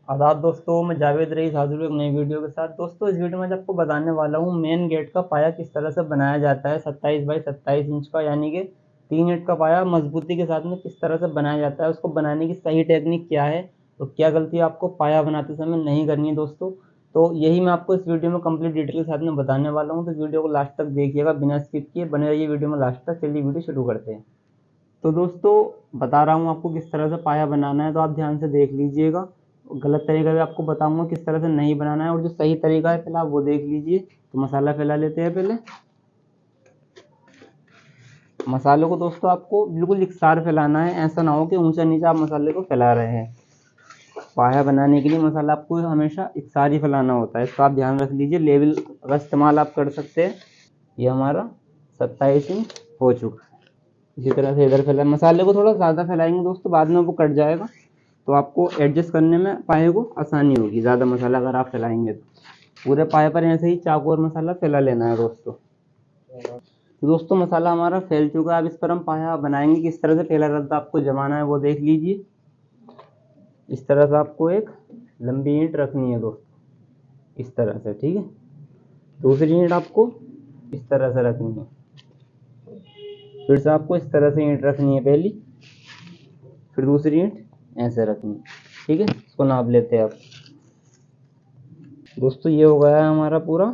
आदाब दोस्तों, मैं जावेद रईस हाजिर हूँ एक नई वीडियो के साथ। दोस्तों, इस वीडियो में आज आपको बताने वाला हूँ मेन गेट का पाया किस तरह से बनाया जाता है 27 बाई 27 इंच का, यानी कि 3 ईंट का पाया मजबूती के साथ में किस तरह से बनाया जाता है। उसको बनाने की सही टेक्निक क्या है और क्या गलती आपको पाया बनाते समय नहीं करनी है दोस्तों, तो यही मैं आपको इस वीडियो में कंप्लीट डिटेल के साथ में बताने वाला हूँ। तो वीडियो को लास्ट तक देखिएगा, बिना स्किप किए बने रहिए वीडियो में लास्ट तक। चलिए वीडियो शुरू करते हैं। तो दोस्तों, बता रहा हूँ आपको किस तरह से पाया बनाना है, तो आप ध्यान से देख लीजिएगा। गलत तरीका भी आपको बताऊंगा किस तरह से नहीं बनाना है, और जो सही तरीका है पहले आप वो देख लीजिए। तो मसाला फैला लेते हैं। पहले मसाले को दोस्तों आपको बिल्कुल इकसार फैलाना है, ऐसा ना हो कि ऊंचा नीचा आप मसाले को फैला रहे हैं। पाया बनाने के लिए मसाला आपको हमेशा इकसार ही फैलाना होता है, इसका आप ध्यान रख लीजिए। लेवल का इस्तेमाल आप कर सकते हैं। ये हमारा 27 इंच हो चुका है। इसी तरह से इधर फैला, मसाले को थोड़ा ज़्यादा फैलाएंगे दोस्तों, बाद में वो कट जाएगा, तो आपको एडजस्ट करने में पाए को आसानी होगी। ज़्यादा मसाला अगर आप फैलाएंगे तो पूरे पाए पर ऐसे ही चाकू और मसाला फैला लेना है दोस्तों। तो दोस्तों, मसाला हमारा फैल चुका है। अब इस पर हम पाया बनाएंगे किस तरह से। पहला रद्दा आपको जमाना है वो देख लीजिए। इस तरह से आपको एक लंबी ईंट रखनी है दोस्तों, इस तरह से, ठीक है। दूसरी ईंट आपको इस तरह से रखनी है। फिर से आपको इस तरह से ईंट रखनी है पहली, फिर दूसरी ईंट ऐसे रखनी है, ठीक है। इसको नाप लेते हैं आप दोस्तों। ये हो गया है हमारा पूरा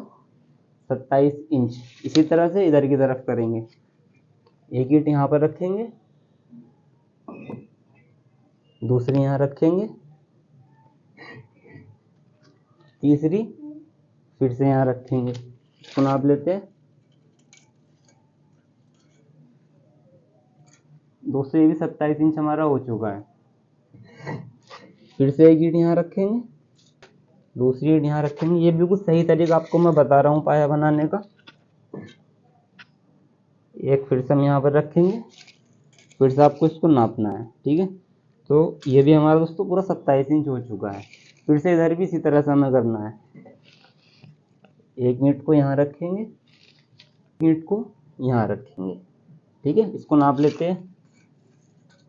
27 इंच। इसी तरह से इधर की तरफ करेंगे। एक ईंट यहाँ पर रखेंगे, दूसरी यहाँ रखेंगे, तीसरी फिर से यहाँ रखेंगे। इसको नाप लेते हैं दोस्तों। ये भी 27 इंच हमारा हो चुका है। फिर से एक ईंट यहाँ रखेंगे, दूसरी ईंट यहाँ रखेंगे। ये बिल्कुल सही तरीका आपको मैं बता रहा हूँ पाया बनाने का। एक फिर से हम यहाँ पर रखेंगे, फिर से आपको इसको नापना है, ठीक है। तो ये भी हमारा दोस्तों पूरा 27 इंच हो चुका है। फिर से इधर भी इसी तरह से हमें करना है। एक ईंट को यहाँ रखेंगे, ईंट को यहाँ रखेंगे, ठीक है। इसको नाप लेते हैं।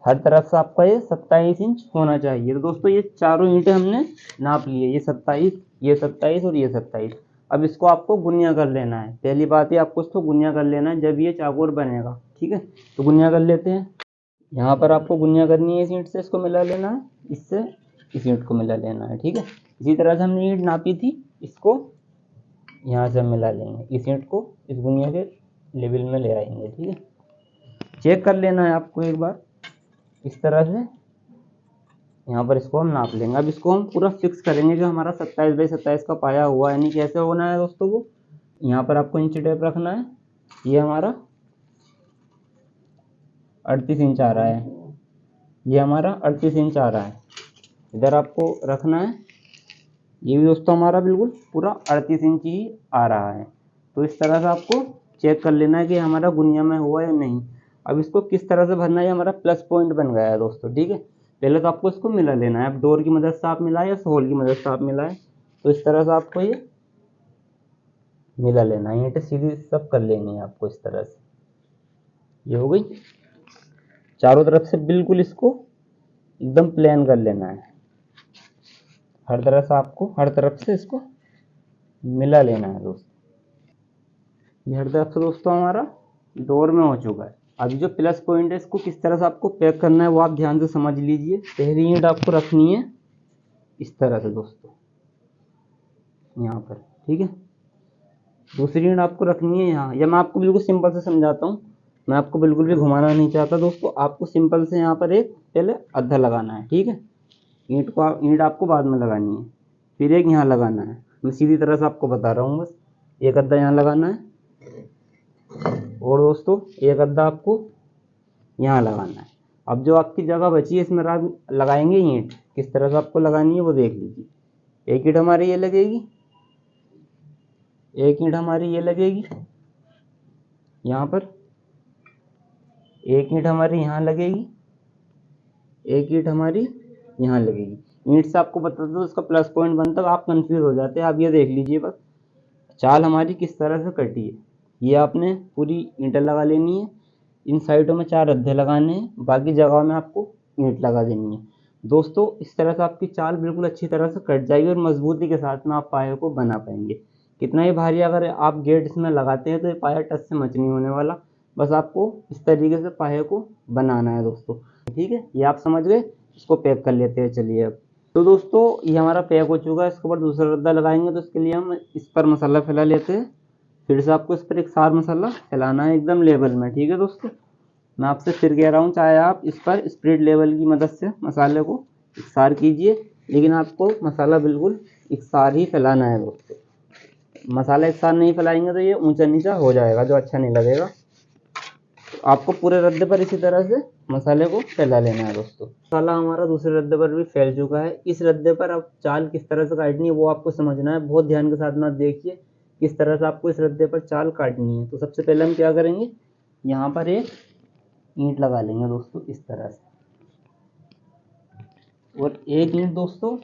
हर तरफ से आपका ये 27 इंच होना चाहिए। तो दोस्तों, ये चारों ईंटें हमने नाप ली है, ये 27, ये 27 और ये 27। अब इसको आपको गुनिया कर लेना है। पहली बात ही आपको इसको गुनिया कर लेना है, जब ये चाकोर बनेगा, ठीक है। तो गुनिया कर लेते हैं। यहाँ पर आपको गुनिया करनी है, इस ईंट से इसको मिला लेना है, इससे इस ईंट को मिला लेना है, ठीक है। इसी तरह से हमने ईंट नापी थी, इसको यहाँ से हम मिला लेंगे, इस ईंट को इस गुनिया के लेवल में ले आएंगे, ठीक है। चेक कर लेना है आपको एक बार, इस तरह से यहाँ पर इसको हम नाप लेंगे। अब इसको हम पूरा फिक्स करेंगे जो हमारा 27 बाई 27 का पाया हुआ, यानी कैसे होना है दोस्तों वो। यहाँ पर आपको इंची टेप रखना है। ये हमारा 38 इंच आ रहा है, ये हमारा 38 इंच आ रहा है। इधर आपको रखना है, ये भी दोस्तों हमारा बिल्कुल पूरा 38 इंच ही आ रहा है। तो इस तरह से आपको चेक कर लेना है कि हमारा गुनिया में हुआ या नहीं। अब इसको किस तरह से भरना है, हमारा प्लस पॉइंट बन गया है दोस्तों, ठीक है। पहले तो आपको इसको मिला लेना है। अब डोर की मदद से आप मिलाए या सोल की मदद से आप मिलाए, तो इस तरह से आपको ये मिला लेना है। ईंटें सीधी सब कर लेनी है आपको इस तरह से। ये हो गई। चारों तरफ से बिल्कुल इसको एकदम प्लेन कर लेना है। हर तरह से आपको हर तरफ से इसको मिला लेना है दोस्तों। ये हर तरफ से दोस्तों हमारा डोर में हो चुका है। अभी जो प्लस पॉइंट है, इसको किस तरह से आपको पैक करना है वो आप ध्यान से समझ लीजिए। पहली ईंट आपको रखनी है इस तरह से दोस्तों, यहाँ पर, ठीक है। दूसरी ईंट आपको रखनी है यहाँ। या मैं आपको बिल्कुल सिंपल से समझाता हूँ, मैं आपको बिल्कुल भी घुमाना नहीं चाहता दोस्तों। आपको सिंपल से यहाँ पर एक पहले अद्धा लगाना है, ठीक है। ईंट आपको बाद में लगानी है, फिर एक यहाँ लगाना है। मैं सीधी तरह से आपको बता रहा हूँ, बस एक अद्धा यहाँ लगाना है, और दोस्तों एक अद्धा आपको यहाँ लगाना है। अब जो आपकी जगह बची है इसमें आप लगाएंगे ईंट। किस तरह से आपको लगानी है वो देख लीजिए। एक ईंट हमारी ये लगेगी, एक ईंट हमारी ये लगेगी यहाँ पर, एक ईंट हमारी यहाँ लगेगी, एक ईंट हमारी यहाँ लगेगी। ईंट से आपको बताते तो उसका प्लस पॉइंट बनता है, आप कंफ्यूज हो जाते हैं। आप ये देख लीजिए बस चाल हमारी किस तरह से कटी है। ये आपने पूरी ईंटें लगा लेनी है। इन साइडों में 4 अद्धे लगाने हैं, बाकी जगह में आपको ईंट लगा देनी है। दोस्तों इस तरह से आपकी चाल बिल्कुल अच्छी तरह से कट जाएगी और मजबूती के साथ में आप पाए को बना पाएंगे। कितना ही भारी अगर आप गेट इसमें लगाते हैं तो ये पाया टच से मच नहीं होने वाला। बस आपको इस तरीके से पाए को बनाना है दोस्तों। ठीक है, ये आप समझ गए। इसको पैक कर लेते हैं चलिए अब। तो दोस्तों ये हमारा पैक हो चुका है। इसके ऊपर दूसरा रद्दा लगाएंगे तो इसके लिए हम इस पर मसाला फैला लेते हैं। फिर से आपको इस पर एक सार मसाला फैलाना है एकदम लेवल में। ठीक है दोस्तों, मैं आपसे फिर कह रहा हूँ, चाहे आप इस पर स्प्रिट लेवल की मदद से मसाले को इकसार कीजिए, लेकिन आपको मसाला बिल्कुल इकसार ही फैलाना है दोस्तों। मसाला इकसार नहीं फैलाएंगे तो ये ऊंचा नीचा हो जाएगा, जो अच्छा नहीं लगेगा। तो आपको पूरे रद्दे पर इसी तरह से मसाले को फैला लेना है दोस्तों। मसाला हमारा दूसरे रद्दे पर भी फैल चुका है। इस रद्दे पर अब चाल किस तरह से काटनी है वो आपको समझना है। बहुत ध्यान के साथ में आप देखिए किस तरह से आपको इस रद्दे पर चाल काटनी है। तो सबसे पहले हम क्या करेंगे, यहाँ पर एक ईंट लगा लेंगे दोस्तों इस तरह से, और एक ईंट दोस्तों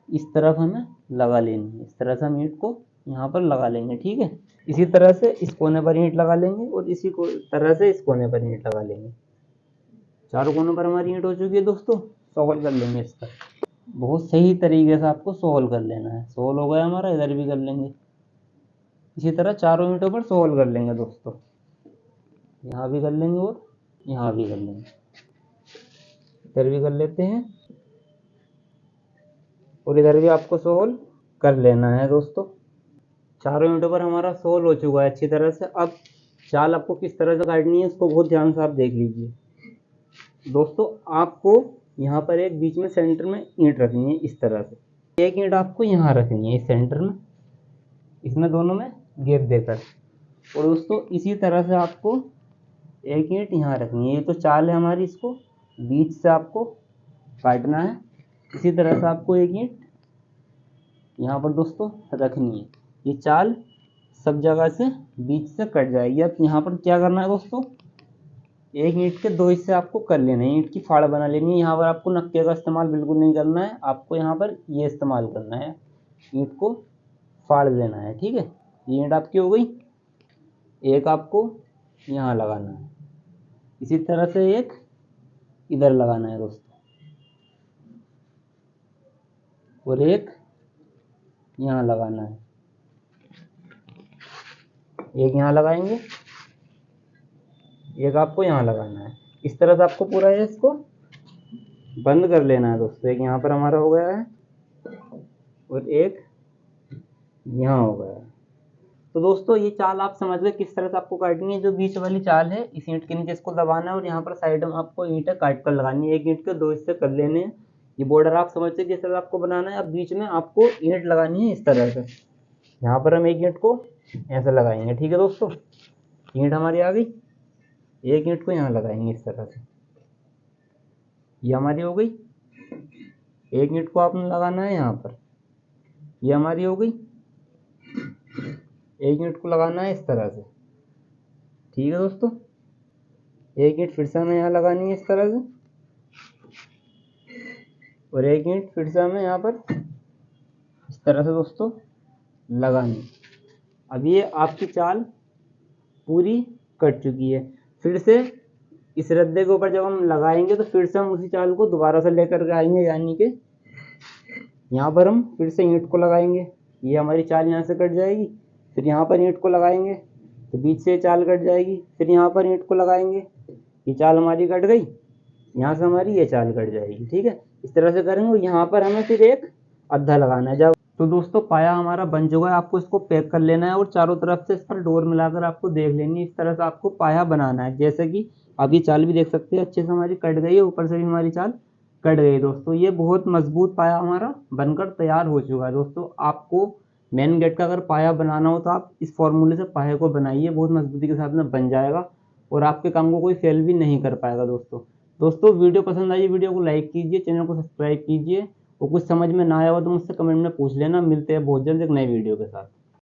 इस तरफ हमें लगा लेनी है। इस तरह से हम ईंट को यहाँ पर लगा लेंगे। ठीक है, इसी तरह से इस कोने पर ईंट लगा लेंगे और इसी तरह से इस कोने पर ईंट लगा लेंगे। चारों कोनों पर हमारी ईंट हो चुकी है दोस्तों। सोल्व कर लेंगे इसका, बहुत सही तरीके से आपको सोल्व कर लेना है। सोल्व हो गया हमारा, इधर भी कर लेंगे। इसी तरह चारों ईंटों पर सोल्व कर लेंगे दोस्तों। यहाँ भी कर लेंगे और यहाँ भी कर लेंगे, इधर भी कर लेते हैं और इधर भी आपको सोल्व कर लेना है दोस्तों। चारों ईंटों पर हमारा सोल्व हो चुका है अच्छी तरह से। अब चाल आपको किस तरह से काटनी है इसको बहुत ध्यान से आप देख लीजिए दोस्तों। आपको यहाँ पर एक बीच में सेंटर में ईंट रखनी है इस तरह से। एक ईंट आपको यहाँ रखनी है इस सेंटर में, इसमें दोनों में गैप देकर। और दोस्तों इसी तरह से आपको एक ईंट यहाँ रखनी है। ये तो चाल है हमारी, इसको बीच से आपको काटना है। इसी तरह से आपको एक ईंट यहाँ पर दोस्तों रखनी है। ये चाल सब जगह से बीच से कट जाएगी। अब यहाँ पर क्या करना है दोस्तों, एक ईंट के दो हिस्से आपको कर लेने हैं। ईंट की फाड़ बना लेनी है। यहाँ पर आपको नक्के का इस्तेमाल बिल्कुल नहीं करना है। आपको यहाँ पर ये इस्तेमाल करना है, ईंट को फाड़ लेना है। ठीक है, ये ईंट आपकी हो गई। एक आपको यहाँ लगाना है, इसी तरह से एक इधर लगाना है दोस्तों, और एक यहाँ लगाना है। एक यहाँ लगाएंगे, एक आपको यहाँ लगाना है। इस तरह से आपको पूरा ये इसको बंद कर लेना है दोस्तों। एक यहाँ पर हमारा हो गया है और एक यहाँ हो गया है। तो दोस्तों ये चाल आप समझ गए किस तरह से आपको काटनी है। जो बीच वाली चाल है इस ईंट के नीचे इसको दबाना है और यहाँ पर साइड में आपको ईंटें काट कर लगानी है। एक ईंट के दो हिस्से कर लेने हैं। ये बॉर्डर आप समझते किस तरह आपको बनाना है। अब बीच में आपको ईंट लगानी है इस तरह से। यहाँ पर हम एक ईंट को ऐसे लगाएंगे। ठीक है दोस्तों, ईंट हमारी आ गई। एक ईंट को यहाँ लगाएंगे इस तरह से, ये हमारी हो गई। एक ईंट को आपने लगाना है यहाँ पर, ये हमारी हो गई। एक ईंट को लगाना है इस तरह से। ठीक है दोस्तों, एक ईंट फिर से हमें यहाँ लगानी है इस तरह से, और एक ईंट फिर से हमें यहाँ पर इस तरह से दोस्तों लगानी। अब ये आपकी चाल पूरी कट चुकी है। फिर से इस रद्दे के ऊपर जब हम लगाएंगे तो फिर से हम उसी चाल को दोबारा से लेकर के आएंगे, यानी कि यहाँ पर हम फिर से ईंट को लगाएंगे। ये हमारी चाल यहाँ से कट जाएगी। फिर यहाँ पर ईंट को लगाएंगे तो बीच से चाल कट जाएगी। फिर यहाँ पर ईंट को लगाएंगे, ये चाल हमारी कट गई। यहाँ से हमारी ये चाल कट जाएगी। ठीक है, इस तरह से करेंगे। यहाँ पर हमें फिर एक अद्धा लगाना है। जब तो दोस्तों पाया हमारा बन चुका है। आपको इसको पैक कर लेना है और चारों तरफ से इस पर डोर मिलाकर आपको देख लेनी है। इस तरह से आपको पाया बनाना है। जैसे कि आप ये चाल भी देख सकते हैं अच्छे से हमारी कट गई है, ऊपर से भी हमारी चाल कट गई दोस्तों। ये बहुत मजबूत पाया हमारा बनकर तैयार हो चुका है दोस्तों। आपको मेन गेट का अगर पाया बनाना हो तो आप इस फॉर्मूले से पाए को बनाइए, बहुत मजबूती के साथ में बन जाएगा और आपके काम को कोई फेल भी नहीं कर पाएगा दोस्तों वीडियो पसंद आई, वीडियो को लाइक कीजिए, चैनल को सब्सक्राइब कीजिए और कुछ समझ में ना आया हो तो मुझसे कमेंट में पूछ लेना। मिलते हैं बहुत जल्द एक नई वीडियो के साथ।